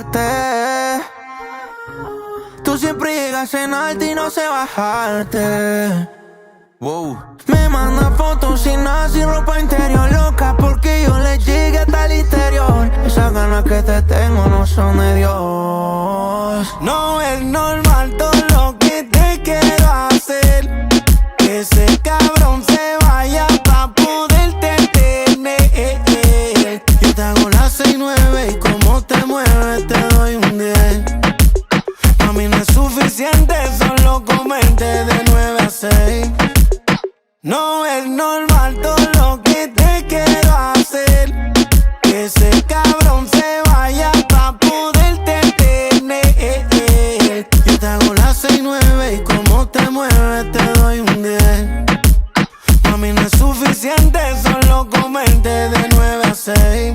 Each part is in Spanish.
darte. Tú siempre llegas en alto y no sé bajarte. Wow. Me manda fotos sin nada, sin ropa interior, loca porque yo le llegue hasta el interior. Esas ganas que te tengo no son de Dios. No es normal todo lo que te quiero hacer. Que ese cabrón se vaya pa' poderte tener. Yo te hago las 6-9 y como te mueves te doy un 10. A mí no es suficiente solo comerte de 9 a 6. No es normal todo lo que te quiero hacer. Que ese cabrón se vaya pa' poderte tener. Yo te hago las 6-9 y como te mueves te doy un 10. A mí no es suficiente solo comerte de 9 a 6.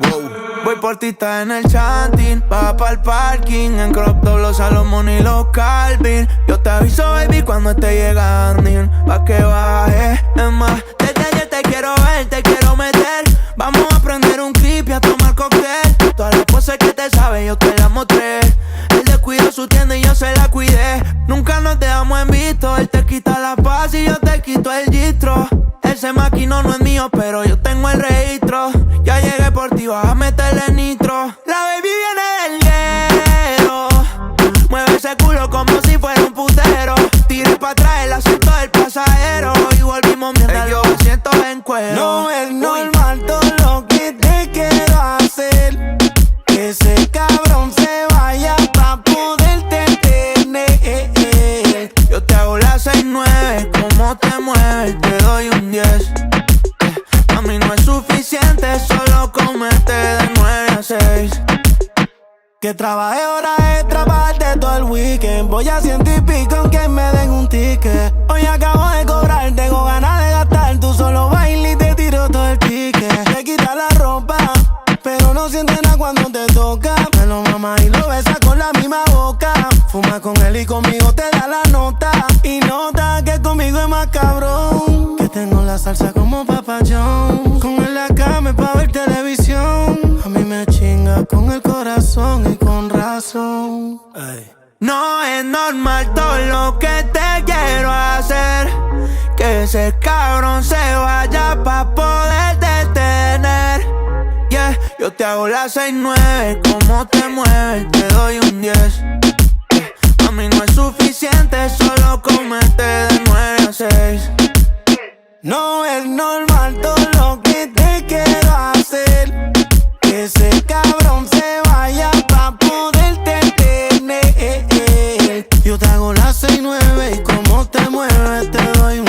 Wow. Voy por ti, está en el chanting. Baja pa'l parking, en crop top los Salomón y los Calvin. Yo te aviso, baby, cuando esté llegando, pa' que baje. Es más, desde ayer te quiero ver, te quiero meter. Vamos a prender un clip y a tomar cóctel. Todas las poses que te sabes yo te las mostré. Él descuidó su tienda y yo se la cuidé. Nunca nos dejamos en visto. Él te quita la paz y yo te quito el gistro. Ese maquino no es mío, pero yo tengo el registro. Ya llegué por ti, vas a meterle nitro. La baby viene del guero. Mueve ese culo como si fuera un putero. Tiré pa' atrás el asiento del pasajero. Y volvimos mientras los asientos en cuero. No es normal todo lo que te quiero hacer. Que ese cabrón se vaya pa' poderte tener. Yo te hago las 6-9, como te mueves te doy un 10. A mí no es suficiente solo comerte de 9 a 6. Que trabaje horas extra para darte todo el weekend. Voy a 100 y pico aunque me den un ticket. Hoy acabo de cobrar, tengo ganas de gastar. Tú solo bailas y te tiro todo el ticket. Te quita la ropa, pero no sientes nada cuando te toca. Me lo mama y lo besa con la misma boca. Fuma con él y conmigo te da la nota. Y nota que conmigo es más cabrón. Que tengo la salsa como Papa John. Con él la cama pa' ver televisión. A mí me chinga con el corazón y con razón. Ay. No es normal todo lo que te quiero hacer. Que ese cabrón se vaya pa' poder detener. Yeah, yo te hago las 6-9, como te mueves te doy un 10. A mí no es suficiente solo comerte de 9 a 6. No es normal todo lo que te quiero hacer. Que ese cabrón se vaya pa' poderte tener. Yo te hago las 6-9 y como te mueves te doy un